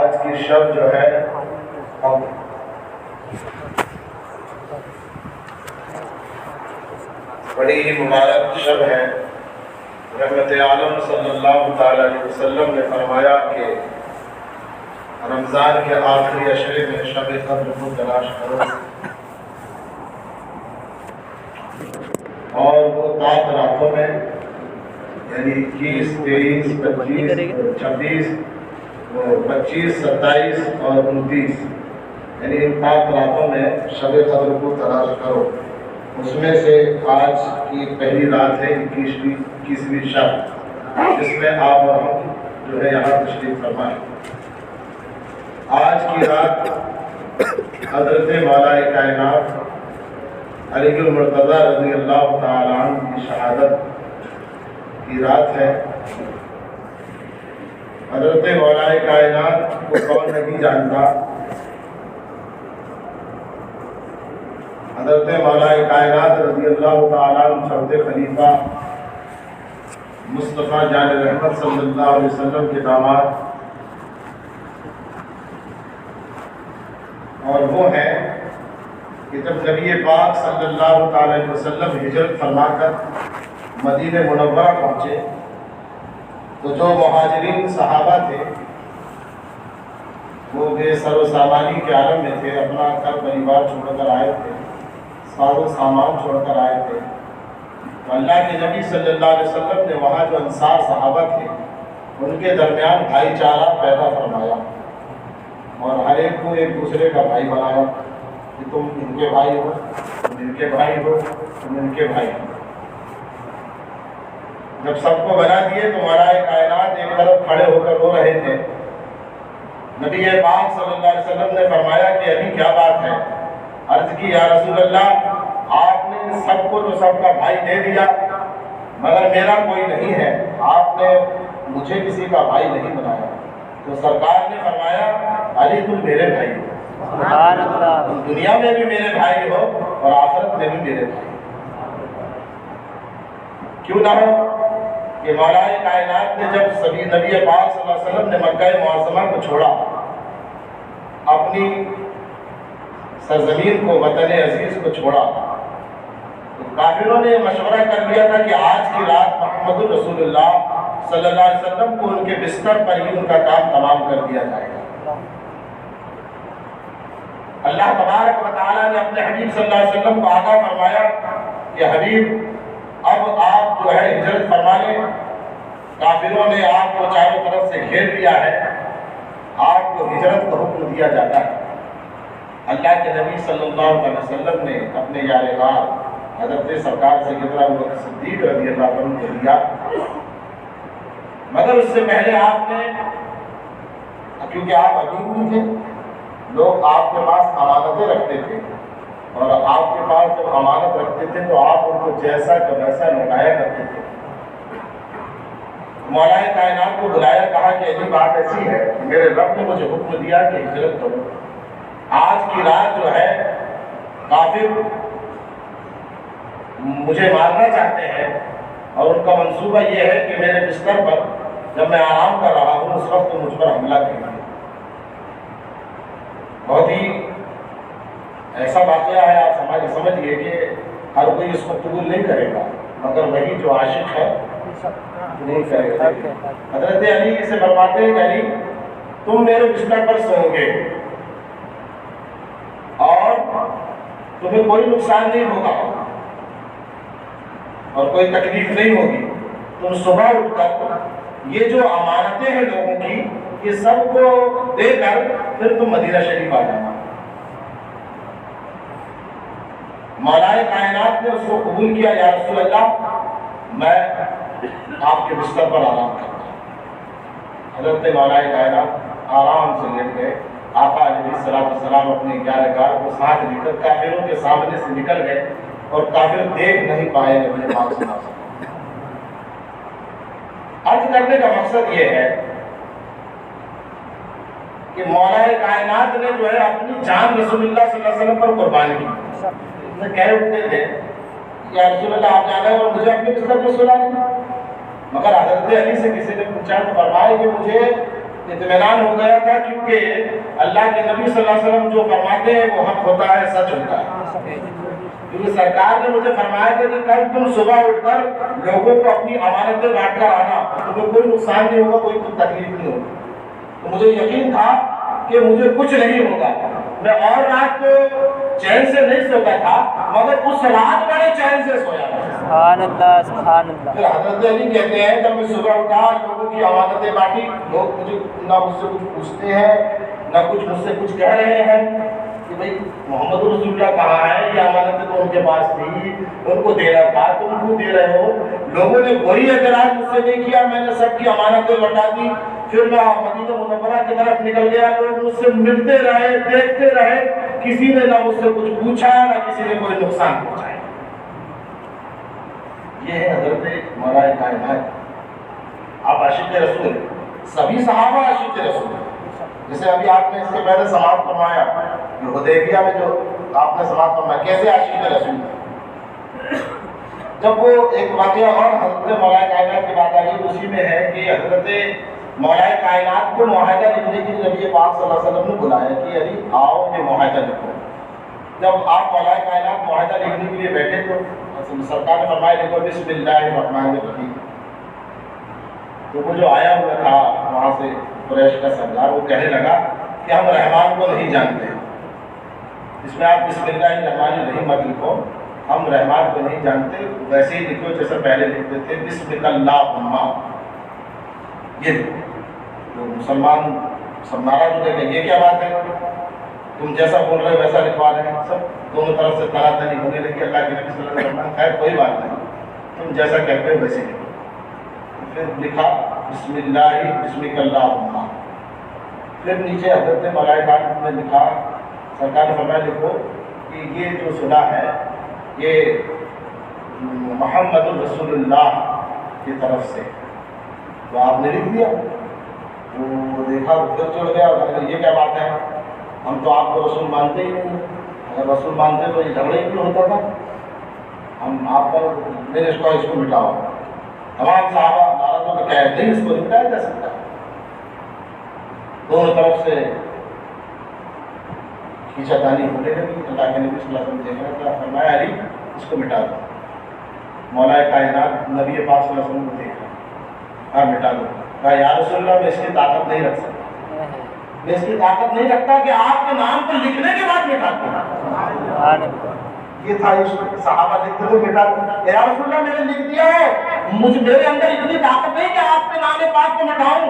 آج کی شب جو ہے بڑی ہی مبارک شب ہے۔ رحمت عالم صلی اللہ تعالی علیہ وسلم نے فرمایا کہ رمضان کے آخری عشرے میں شب قدر کو تلاش کرو، اور وہ 7 راتوں میں یعنی 21، 23، 25، 26، 25، 27 اور 29 یعنی ان 7 راتوں میں شب قدر کو تلاش کرو۔ اس میں سے آج کی پہلی رات ہے 21ویں شب، جس میں آپ اور ہم جو ہے یہاں تشریف فرما ہے۔ آج کی رات حضرت مولا کائنات علی المرتضیٰ رضی اللہ تعالیٰ عنہ کی شہادت کی رات ہے۔ حضرت مولا کائنات کو کون نہیں جانتا؟ حضرت مولا کائنات رضی اللہ تعالیٰ عنہ چوتھے خلیفہ مصطفیٰ جان رحمت صلی اللہ علیہ وسلم کے داماد، اور وہ ہیں کہ جب نبی پاک صلی اللہ تعالیٰ علیہ وسلم ہجرت فرما کر مدینہ منورہ پہنچے تو جو مہاجرین صحابہ تھے وہ بے سر و سامانی کے عالم میں تھے، اپنا گھر پریوار چھوڑ کر آئے تھے، ساز و سامان چھوڑ کر آئے تھے۔ تو اللہ کے نبی صلی اللہ علیہ وسلم نے وہاں جو انصار صحابہ تھے ان کے درمیان بھائی چارہ پیدا فرمایا اور ہر ایک کو ایک دوسرے کا بھائی بنایا کہ تم ان کے بھائی ہو، تم ان کے بھائی ہو، تم ان کے بھائی ہو۔ جب سب کو بنا دیے تو مولا کائنات ایک طرف کھڑے ہو کر رو رہے تھے۔ نبی پاک صلی اللہ علیہ وسلم نے فرمایا کہ ابھی کیا بات ہے؟ عرض کی یا رسول اللہ، آپ نے سب کو تو سب کا بھائی دے دیا مگر میرا کوئی نہیں ہے، آپ نے مجھے کسی کا بھائی نہیں بنایا۔ تو سرکار نے فرمایا علی تم میرے بھائی ہو، سبحان اللہ، تم دنیا میں بھی میرے بھائی ہو اور آخرت میں بھی میرے بھائی۔ کیوں نہ ہو کہ مولا کائنات نے جب نبی پاک صلی اللہ علیہ وسلم نے مکہ معظمہ کو چھوڑا، اپنی سرزمین کو، وطن عزیز کو چھوڑا، تو کافروں نے مشورہ کر لیا تھا کہ آج کی رات محمد رسول اللہ صلی اللہ علیہ وسلم کو ان کے بستر پر ہی ان کا کام تمام کر دیا جائے گا۔ اللہ تبارک و تعالیٰ نے اپنے حبیب صلی اللہ علیہ وسلم کو آگاہ فرمایا کہ حبیب اب آپ جو ہے ہجرت فرما لیں، کافروں نے آپ کو چاروں طرف سے گھیر لیا ہے، آپ کو ہجرت کا حکم دیا جاتا ہے۔ اللہ کے نبی صلی اللہ علیہ وسلم نے اپنے یار غار حضرت سرکار سیدنا ابوبکر صدیق رضی اللہ عنہ کو دیا، مگر اس سے پہلے آپ نے، کیونکہ آپ امین تھے، لوگ آپ کے پاس امانتیں رکھتے تھے اور آپ کے پاس جب امانت رکھتے تھے تو آپ ان کو جیسا کا ویسا لوٹایا کرتے تھے۔ مولا کائنات کو بلایا، کہا کہ یہ بات ایسی ہے کہ میرے رب نے مجھے حکم دیا کہ ہجرت کرو۔ آج کی رات جو ہے کافر مجھے مارنا چاہتے ہیں اور ان کا منصوبہ یہ ہے کہ میرے بستر پر جب میں آرام کر رہا ہوں اس وقت مجھ پر حملہ کریں گے۔ بہت ہی ایسا واقعہ ہے، آپ سمجھئے کہ ہر کوئی اس کو قبول نہیں کرے گا مگر وہی جو عاشق ہے نہیں کرے گا۔ حضرت علی سے فرماتے ہیں کہ علی تم میرے بستر پر سو گے اور تمہیں کوئی نقصان نہیں ہوگا اور کوئی تکلیف نہیں ہوگی، تم صبح اٹھ کر یہ جو امانتیں ہیں لوگوں کی یہ سب کو دے کر پھر تم مدینہ شریف آ جانا۔ مولا کائنات نے اس کو قبول کیا، یا رسول اللہ میں آپ کے بستر پر آرام کرتا ہوں۔ حضرت مولا کائنات آرام سے لیٹ گئے۔ آقا علیہ السلام اپنے 11 گار کو ساتھ لے کر کافروں کے سامنے سے نکل گئے اور کافر دیکھ نہیں پائے نبی پاک صلی اللہ علیہ وسلم۔ عرض کرنے کا مقصد یہ ہے کہ مولا کائنات نے جو ہے اپنی جان رسول اللہ صلی اللہ علیہ وسلم پر قربان کی۔ انہیں کہہ اٹھتے تھے یا رسول اللہ آپ جانا ہے اور مجھے اپنے بستر پر سلا دیں، مگر حضرت علی سے کسی نے پوچھا تو فرمایا کہ مجھے اطمینان ہو گیا تھا، کیونکہ اللہ کے نبی صلی اللہ علیہ وسلم جو فرماتے ہیں وہ حق ہوتا ہے، سچ ہوتا ہے۔ کیونکہ سرکار نے مجھے فرمایا تھا کہ کل تم صبح اٹھ کر لوگوں کو اپنی امانتیں بانٹ کر آنا، تمہیں کوئی نقصان نہیں ہوگا، کوئی تکلیف نہیں ہوگی۔ تو مجھے یقین تھا کہ مجھے کچھ نہیں ہوگا۔ میں اور رات کو چین سے نہیں سوتا تھا، مگر اس رات بڑے چین سے سویا تھا۔ سبحان اللہ، سبحان اللہ۔ پھر حضرت علی کہتے ہیں جب میں صبح اٹھا، لوگوں کی امانتیں بانٹی، لوگ مجھے نہ مجھ سے کچھ پوچھتے ہیں نہ کچھ مجھ سے کچھ کہہ رہے ہیں کہ بھئی محمد رسول اللہ کہاں ہے، یہ امانتیں تو ان کے پاس تھی، ان کو دینا تھا، تم کیوں دے رہے ہو؟ لوگوں نے کوئی اعتراض مجھ سے نہیں کیا، میں نے سب کی امانتیں لوٹا دی۔ پھر میں مدینہ منورہ کی طرف نکل گیا، لوگ مجھ سے ملتے رہے، دیکھتے رہے، کسی نے نہ مجھ سے کچھ پوچھا نہ کسی نے کوئی نقصان پہنچایا۔ یہ ہے حضرت مولا کائنات۔ آپ عاشق رسول، سبھی صحابہ عاشق رسول ہیں۔ جیسے ابھی آپ نے اس کے پہلے سماعت فرمایا کہ حدیبیہ میں جو آپ نے سماعت فرمایا، کیسے عاشق رسول ہے۔ جب وہ ایک واقعہ اور حضرت مولا کائنات کی بات آئی، اسی میں ہے کہ حضرت مولا کائنات کو معاہدہ لکھنے کے لیے نبی پاک صلی اللہ علیہ وسلم نے بلایا کہ علی آؤ یہ معاہدہ لکھو۔ جب آپ مولا کائنات معاہدہ لکھنے کے لیے بیٹھے تو سرکار نے فرمایا لکھو بسم اللہ الرحمن الرحیم۔ تو وہ جو آیا ہوا تھا وہاں سے قریش کا سردار، وہ کہنے لگا کہ ہم رحمان کو نہیں جانتے، اس میں آپ بسم اللہ الرحمن الرحیم مت لکھو، ہم رحمان کو نہیں جانتے، ویسے ہی لکھو جیسے پہلے لکھتے تھے بسم اللہم۔ یہ تو مسلمان سب ناراض ہو گئے کہ یہ کیا بات ہے، تم جیسا بول رہے ہو ویسا لکھوا رہے ہیں۔ سب دونوں طرف سے تنا تنی ہونے لگی۔ اللہ کے نبی صلی اللہ علیہ وسلم، خیر کوئی بات نہیں، تم جیسا کہتے ہو ویسے لکھو۔ پھر لکھا بسم اللہ بسمک اللہم۔ پھر نیچے حضرت مولا کائنات نے لکھا، سرکار نے فرمایا لکھو کہ یہ جو صلح ہے یہ محمد رسول اللہ کی طرف سے۔ تو آپ نے لکھ دیا، وہ دیکھا پھر چڑھ گیا اور یہ کیا بات ہے، ہم تو آپ کو رسول مانتے ہی نہیں، اگر رسول مانتے تو یہ جھگڑا ہی کیوں ہوتا تھا، ہم آپ پر میں نے اس کو مٹاؤ۔ تمام صحابہ ناراض ہو کے کہہ نہیں اس کو مٹایا جا سکتا۔ دونوں طرف سے کھینچا تانی ہونے لگی۔ اللہ کے نبی صلی اللہ علیہ وسلم دیکھ رہے تھے، فرمایا علی اس کو مٹا دو۔ مولا کائنات نبی پاک صلی اللہ علیہ وسلم کو دیکھ رہا، مٹا دو۔ کہا یا رسول اللہ میں اس کی طاقت نہیں رکھ سکتا، میں اس کی طاقت نہیں رکھتا کہ آپ کے نام پر لکھنے کے بعد مٹا دوں۔ یہ تھا صحابہ لکھتے تھے مٹا دوں۔ یا رسول اللہ میں نے لکھ دیا ہے، میرے اندر اتنی طاقت نہیں کہ آپ کے نام پاک کو مٹاؤں۔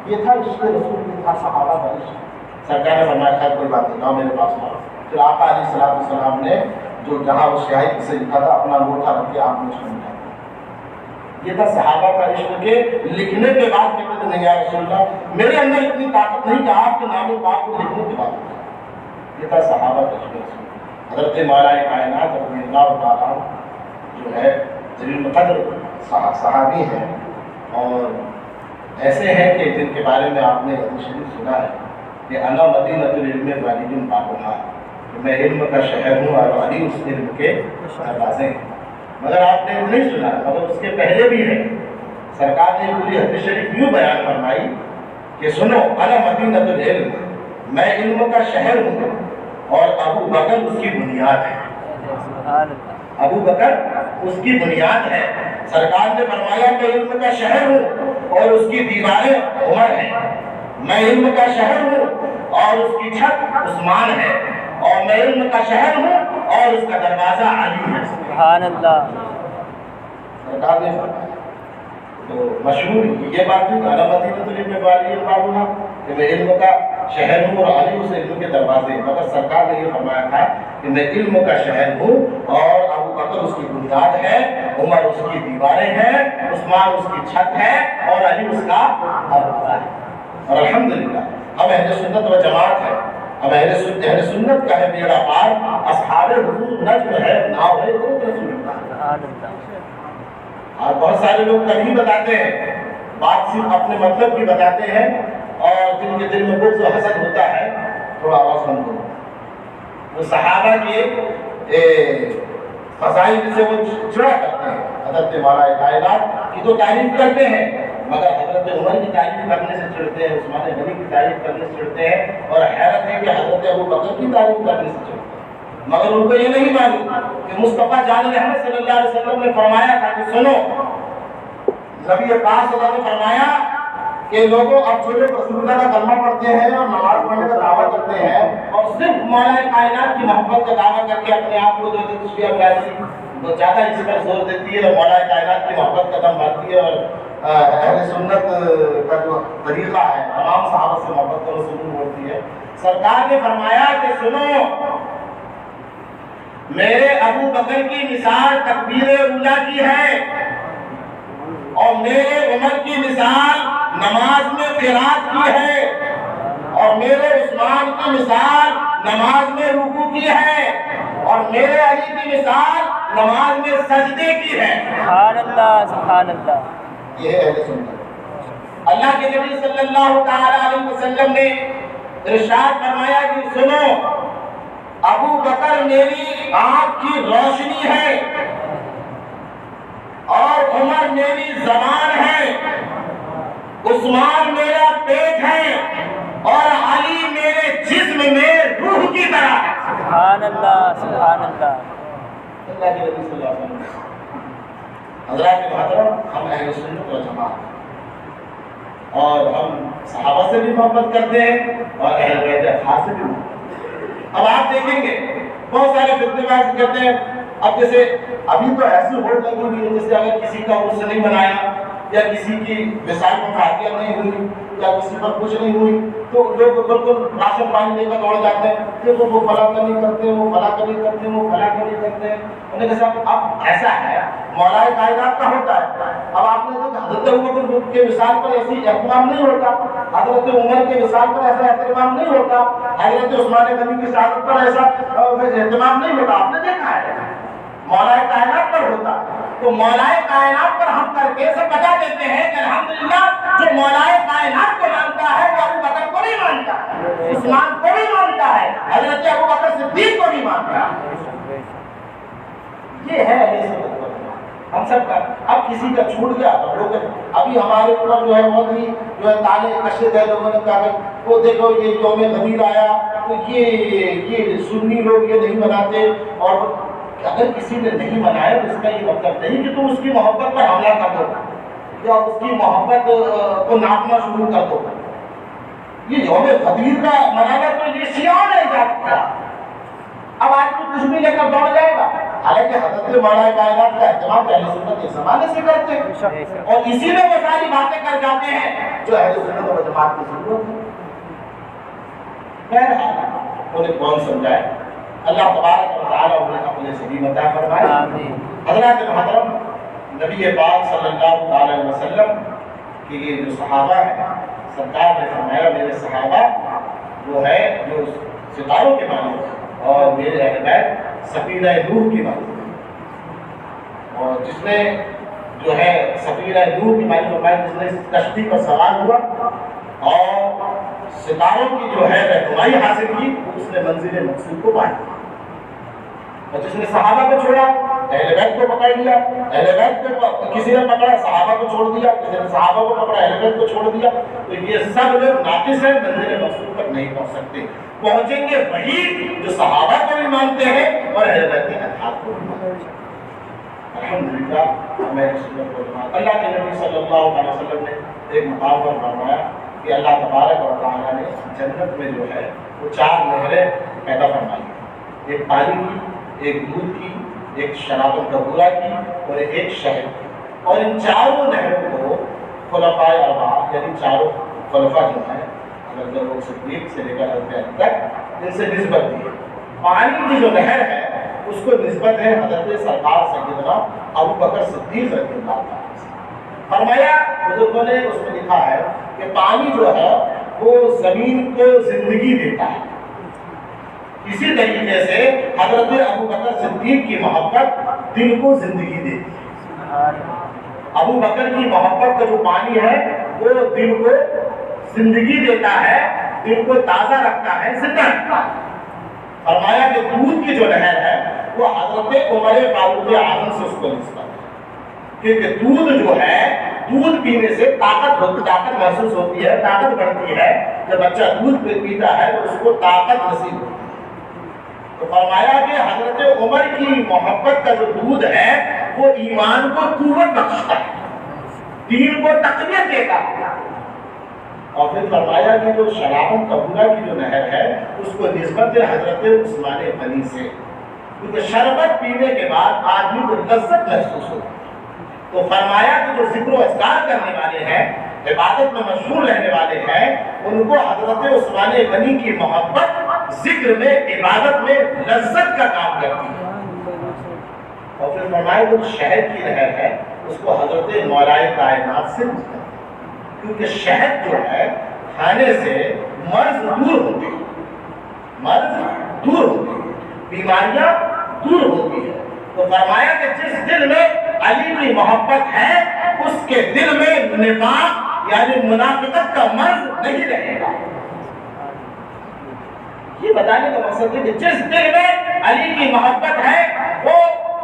یہ تھا عشق رسول، یہ تھا صحابہ کا عشق۔ سرکار نے فرمایا خیر کوئی بات نہیں، لاؤ میرے پاس لاؤ۔ پھر آقا علیہ الصلوۃ والسلام نے جو جہاں وہ شاہد سے لکھا تھا اپنا انگوٹھا رکھ کے آپ نے اس کو مٹا دیا۔ یہ تھا صحابہ کا عشق کے لکھنے کے بعد کہتے تھے نہیں یا رسول اللہ میرے اندر اتنی طاقت نہیں کہ آپ کے نام پاک کو لکھنے کے بعد۔ یہ تھا صحابہ کا عشق رسول۔ حضرت مولا کائنات رضی اللہ تعالیٰ جو ہے جلیل القدر صحابی ہیں، اور ایسے ہیں کہ جن کے بارے میں آپ نے حدیث شریف سنا ہے کہ انا مدینۃ العلم وعلی بابھا، کہ میں علم کا شہر ہوں اور علی اس علم کے دروازے ہیں۔ مگر آپ نے نہیں سنا، مگر اس کے پہلے بھی ہے۔ سرکار نے پوری حدیث شریف یوں بیان فرمائی کہ سنو انا مدینۃ العلم، میں علم کا شہر ہوں اور ابو بکر اس کی بنیاد ہے۔ ابو بکر اس کی بنیاد ہے۔ سرکار نے فرمایا میں علم کا شہر ہوں اور اس کی دیواریں عمر ہیں، میں علم کا شہر ہوں اور اس کی چھت عثمان ہے، اور میں علم کا شہر ہوں اور اس کا دروازہ علی ہے۔ سبحان اللہ۔ سرکار نے تو مشہور یہ بات تھی کہ انا مدینۃ العلم وعلی بابھا، کہ میں علم کا شہر ہوں اور علی اس علم کے دروازے ہیں۔ مگر سرکار نے یہ فرمایا تھا کہ میں علم کا شہر ہوں اور ابو بکر اس کی بنیاد ہے، عمر اس کی دیواریں ہیں، عثمان اس کی چھت ہے اور علی اس کا دروازہ ہے۔ اور الحمدللہ ہم اہل سنت و جماعت ہے، ہم اہل سنت کا ہے بیڑا پار، اصحاب حضور نجم ہے، ناؤ ہے حضرت رسول اللہ۔ اور بہت سارے لوگ کبھی بتاتے ہیں بات، صرف اپنے مطلب کی بتاتے ہیں، اور جن کے دل میں بغض و حسد ہوتا ہے، تھوڑا آواز بند کرو، وہ صحابہ کے فضائل سے وہ چڑا کرتے ہیں، حضرت مولا کائنات کی تو تعریف کرتے ہیں، مگر حضرت عمر کی تعریف کرنے سے چڑھتے ہیں، عثمان غنی کی تعریف کرنے سے چڑھتے ہیں، اور حیرت ہے کہ حضرت ابو بکر کی تعریف کرنے سے چڑھتے ہیں، مگر ان کو یہ نہیں معلوم کہ مصطفیٰ جان محمد صلی اللہ علیہ وسلم نے فرمایا تھا کہ سنو، نبی پاک صلی اللہ علیہ وسلم نے فرمایا کہ لوگوں اب جو لوگ رسول اللہ کا کلمہ پڑھتے ہیں اور نماز پڑھنے کا دعویٰ کرتے ہیں اور صرف مولا کائنات کی محبت کا دعویٰ کر کے اپنے آپ کو جو تشبیہ بیانی وہ زیادہ اس پر زور دیتی ہے اور مولا کائنات کی محبت کا دم بھرتی ہے، اور اہل سنت کا جو طریقہ ہے تمام صحابہ سے محبت کا رسول بولتی ہے۔ سرکار نے فرمایا کہ سنو، میرے ابو بکر کی مثال تکبیر اولیٰ کی ہے، اور میرے عمر کی مثال نماز میں قرات کی ہے، اور میرے عثمان کی مثال نماز میں رکوع کی ہے، اور میرے علی کی مثال نماز میں سجدے کی ہے۔ سبحان اللہ، سبحان اللہ۔ یہ ہے اہل سنت۔ اللہ کے نبی صلی اللہ تعالی علیہ وسلم نے ارشاد فرمایا کہ سنو، ابو بکر میری آنکھ کی روشنی ہے، اور عمر میری زبان ہے، عثمان میرا پیٹ ہے، اور علی میرے جسم میں روح کی طرح ہے۔ سبحان اللہ، سبحان اللہ۔ اللہ کے نبی صلی اللہ علیہ وسلم۔ حضرات محترم، ہم اہل سنت و جماعت اور ہم صحابہ سے بھی محبت کرتے ہیں اور اہل بیت اطہار سے بھی محبت۔ اب آپ دیکھیں گے بہت سارے فتنے باز کہتے ہیں، اب جیسے ابھی تو ایسی ہوٹ لگی ہوئی ہے جیسے اگر کسی کا عرس نہیں منایا یا کسی کی وصال پر فاتحہ نہیں ہوئی یا کسی پر کچھ نہیں ہوئی تو لوگ بالکل راشن پانی لے کر دوڑ جاتے ہیں کہ وہ فلاں کا نہیں کرتے، وہ فلاں کا نہیں کرتے، وہ فلاں کا نہیں کرتے ہیں۔ انہیں کہا اب ایسا ہے مولا کائنات کا ہوتا ہے، اب آپ نے دیکھا حضرت عمر کے وصال پر ایسی اہتمام نہیں ہوتا، حضرت عمر کے وصال پر ایسا اہتمام نہیں ہوتا، حضرت عثمان غنی کی شہادت پر ایسا اہتمام نہیں ہوتا، آپ نے دیکھا ہے مولا کائنات پر ہوتا ہے۔ تو مولا کائنات پر ہم کر کے سب بتا دیتے ہیں کہ الحمدللہ جو مولا کائنات کو مانتا ہے وہ ابو بکر کو نہیں مانتا ہے، عثمان کو نہیں مانتا ہے، حضرت ابو بکر صدیق کو نہیں مانتا ہے۔ یہ ہے اہل سنت و جماعت۔ ہم سب کا اب کسی کا چھوٹ گیا تو لوگ ابھی ہمارے اوپر جو ہے بہت ہی جو ہے تانے کشے گئے لوگوں نے کہا کہ وہ دیکھو یہ یوم غدیر آیا تو یہ سنی لوگ یہ نہیں مناتے، اور اگر کسی نے نہیں منایا تو اس کا یہ مطلب نہیں کہ تم اس کی محبت پر حملہ کر دو یا اس کی محبت کو ناپنا شروع کر دو۔ یہ یوم غدیر کا منانا تو یہ شیعہ نے ایجاد کیا، اب آج تو کچھ بھی لے کر دوڑ جائے گا، حالانکہ حضرت مولا کائنات کا اہتمام اہل سنت اس زمانے سے کرتے ہیں، اور اسی میں وہ ساری باتیں کر جاتے ہیں جو اہل سنت و جماعت کی ضرورت ہے۔ بہرحال انہیں کون سمجھائے، اللہ تبارک و تعالیٰ انہیں اپنے سبیل عطا فرمائے۔ حضرات محترم، نبی پاک صلی اللہ علیہ وسلم کے یہ جو صحابہ ہیں، سرکار نے فرمایا میرے صحابہ وہ ہے جو ستاروں کے مانند اور میرے اہل بیت سفینہ نوح کی مانند، اور جس نے جو ہے سفینہ نوح کی مانند فرمایا جس نے کشتی پر سوار ہوا اور ستاروں کی جو ہے رہنمائی حاصل کی، اس نے منزل مقصود کو پایا، اور جس نے صحابہ کو چھوڑا اہل بیت کو پکڑ لیا، اہل بیت کو کسی نے پکڑا صحابہ کو چھوڑ دیا، کسی نے صحابہ کو پکڑا اہل بیت کو چھوڑ دیا، تو یہ سب لوگ ناقص ہیں، منزل مقصود تک نہیں پہنچ سکتے۔ پہنچیں گے وہی جو صحابہ کو بھی مانتے ہیں اور اہل بیت کے اطہار کو بھی مانتے ہیں۔ الحمدللہ ہمیں سنت و جماعت۔ اللہ کے نبی صلی اللہ علیہ وسلم نے ایک مقام پر فرمایا کہ اللہ تبارک و تعالیٰ نے جنت میں جو ہے وہ 4 نہریں پیدا فرمائی، ایک پانی کی، ایک دودھ کی، ایک شراب الکبورہ کی اور ایک شہد کی، اور ان 4 نہروں کو خلفائے اربعہ یعنی 4 خلفاء جو ہیں حضرت ابوبکر صدیق سے لے کر حضرت علی تک ان سے نسبت دی ہے۔ پانی کی جو نہر ہے اس کو نسبت ہے حضرت سرکار سیدنا ابوبکر صدیق رضی اللہ عنہ سے۔ فرمایا بزرگوں نے اس میں لکھا ہے کہ پانی جو ہے وہ زمین کو زندگی دیتا ہے، اسی طریقے سے حضرت ابوبکر صدیق کی محبت دل کو زندگی دیتی ہے۔ ابوبکر کی محبت کا جو پانی ہے وہ دل کو زندگی دیتا ہے، دل کو تازہ رکھتا ہے، زندہ رکھتا ہے۔ فرمایا کہ دودھ کی جو نہر ہے وہ حضرت عمر فاروق اعظم سے اس کو نسبت ہے، کیونکہ دودھ جو ہے دودھ پینے سے طاقت محسوس ہوتی ہے، طاقت بڑھتی ہے. جب بچہ دودھ پیتا ہے تو اس کو طاقت نصیب ہوتی ہے. تو فرمایا کہ حضرت عمر کی محبت کا جو دودھ ہے وہ ایمان کو قوت بخشتا ہے، دین کو تقویت دیتا ہے. اور پھر فرمایا کہ جو شرابت قبولہ کی جو نہر ہے اس کو نسبت حضرت عثمان غنی سے، کیونکہ شربت پینے کے بعد آدمی کو لذت محسوس ہوتی ہے. تو فرمایا کہ جو ذکر و اذکار کرنے والے ہیں، عبادت میں مشغول رہنے والے ہیں، ان کو حضرت عثمان غنی کی محبت ذکر میں، عبادت میں لذت کا کام کرتی ہے. اور پھر فرمایا جو شہد کی نہر ہے اس کو حضرت مولائے کائنات سے ملتا ہے، کیونکہ شہد جو ہے کھانے سے مرض دور ہوتے ہیں، مرض دور ہوتے ہیں، بیماریاں دور ہوتی ہیں. تو فرمایا کہ جس دل میں علی کی محبت ہے اس کے دل میں نفاق یعنی منافقت کا مرض نہیں رہے گا. یہ بتانے کا مقصد ہے کہ جس دل میں علی کی محبت ہے وہ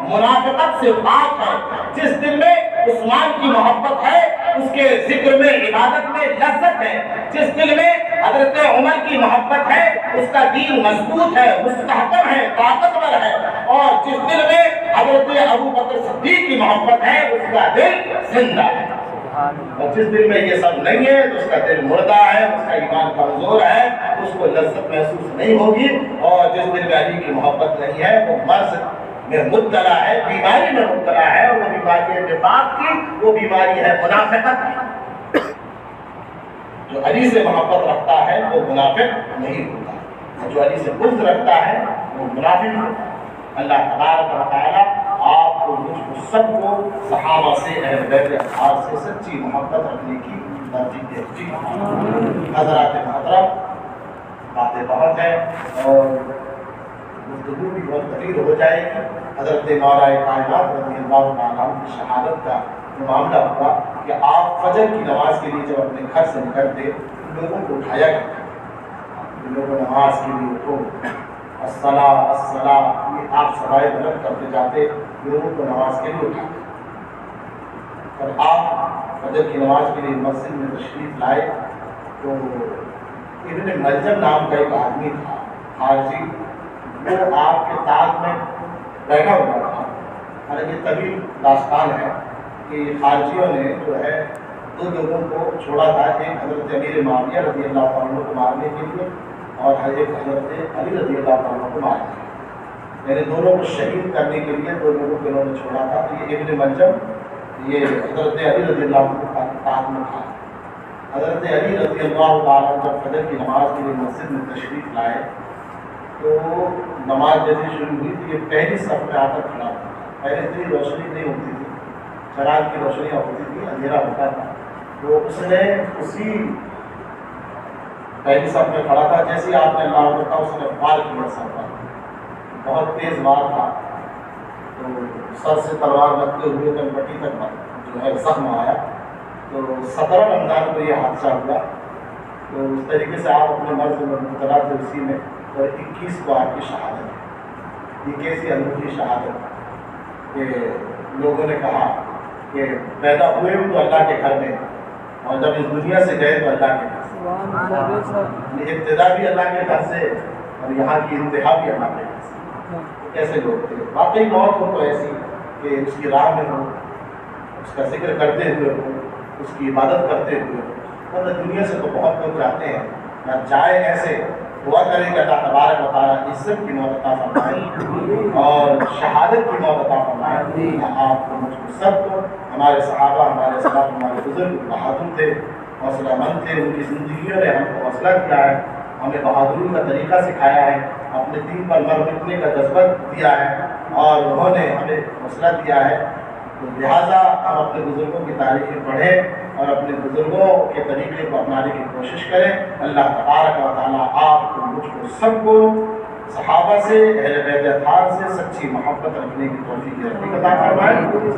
منافقت سے پاک ہے. جس دل میں عثمان کی محبت ہے اس کے ذکر میں، عبادت میں لذت ہے. جس دل میں حضرت عمر کی محبت ہے اس کا دین مضبوط ہے، مستحکم ہے، طاقتور ہے. اور جس دل میں حضرت ابو بکر صدیق کی محبت ہے اس کا دل زندہ ہے. اور جس دل میں یہ سب نہیں ہے تو اس کا دل مردہ ہے، اس کا ایمان کمزور ہے، اس کو لذت محسوس نہیں ہوگی. اور جس دل میں علی کی محبت نہیں ہے وہ مرض میں مبتلا ہے، بیماری میں مبتلا ہے. اور وہ بیماری ہے نفاق کی، وہ بیماری ہے منافقت کی. جو علی سے محبت رکھتا ہے وہ منافق نہیں ہوتا، اور جو علی سے بغض رکھتا ہے وہ منافق ہوتا ہے. اللہ تبارک و تعالی آپ کو، مجھ کو، سب کو صحابہ سے، اہل بیت اطہار سے سچی محبت رکھنے کی توفیق دے. حضرات محترم، باتیں بہت ہیں اور گفتگو بھی بہت طویل ہو جائے گی. حضرت مولا کائنات رضی اللہ تعالیٰ عنہ کی شہادت کا جو معاملہ ہوا کہ آپ فجر کی نماز کے لیے جب اپنے گھر سے نکلتے لوگوں کو اٹھایا کرتے، لوگوں نماز کے لیے اٹھو، الصلاۃ الصلاۃ، یہ آپ سوائے بلند کرتے جاتے، لوگوں کو نماز کے لیے اٹھاتے. اور آپ فجر کی نماز کے لیے مسجد میں تشریف لائے تو ابن ملجم نام کا ایک آدمی تھا خارجی، وہ آپ کے تاج میں بیٹھا ہوا تھا. حالانکہ طویل داستان ہے کہ خارجیوں نے جو ہے دو لوگوں کو چھوڑا تھا، ایک حضرت امیر معاویہ رضی اللہ عنہ کو مارنے کے لیے اور ایک حضرت علی رضی اللہ عنہ کو مارنے کے لیے، یعنی دونوں کو شہید کرنے کے لیے دو لوگوں کو انہوں نے چھوڑا تھا. تو یہ ابن ملجم یہ حضرت علی رضی اللہ عنہ کے تاج میں تھا. حضرت علی رضی اللہ عنہ جب فجر کی نماز کے لیے مسجد میں تشریف لائے تو نماز جیسے شروع ہوئی تھی، یہ پہلی صف میں آ کر کھڑا تھا. پہلے اتنی روشنی نہیں ہوتی تھی، چراغ کی روشنیاں ہوتی تھی، اندھیرا ہوتا تھا. تو اس نے اسی پہلی صف میں کھڑا تھا. جیسے آپ نے اللہ کہا اس نے وار کیا سر پر، بہت تیز وار تھا. تو سر سے تلوار لگتے ہوئے کنپٹی تک جو ہے زخم آیا. تو 17 رمضان کو یہ حادثہ ہوا. تو اس طریقے سے آپ اپنے مرض میں مبتلا تھے اسی میں. اور 21 کو آپ کی شہادت، یہ کیسی انوکھی شہادت کہ لوگوں نے کہا کہ پیدا ہوئے تو اللہ کے گھر میں، اور جب اس دنیا سے گئے تو اللہ کے گھر سے. ابتدا بھی اللہ کے گھر سے اور یہاں کی انتہا بھی اللہ کے گھر سے. کیسے لوگ تھے واقعی. موت ہو تو ایسی کہ اس کی راہ میں ہو، اس کا ذکر کرتے ہوئے ہو، اس کی عبادت کرتے ہوئے ہو. ورنہ دنیا سے تو بہت لوگ جاتے ہیں، نہ جائے ایسے دعا کریں کہ اللہ تبارک و تعالیٰ عزت کی موت عطا فرمائے اور شہادت کی موت عطا فرمائے. آپ کو، مجھ کو، سب کو. ہمارے صحابہ، ہمارے سلف، ہمارے بزرگ بہادر تھے، حوصلہ مند تھے. ان کی زندگیوں نے ہم کو حوصلہ دیا ہے، ہمیں بہادری کا طریقہ سکھایا ہے، اپنے دین پر مر مٹنے کا جذبہ دیا ہے اور انہوں نے ہمیں حوصلہ دیا ہے. تو لہٰذا ہم اپنے بزرگوں کی تاریخیں پڑھیں اور اپنے بزرگوں کے طریقے کو اپنانے کی کوشش کریں. اللہ تبارک و تعالیٰ آپ کو، مجھ کو، سب کو صحابہ سے، اہل بیت اطہار سے سچی محبت رکھنے کی توفیق عطا فرمائے.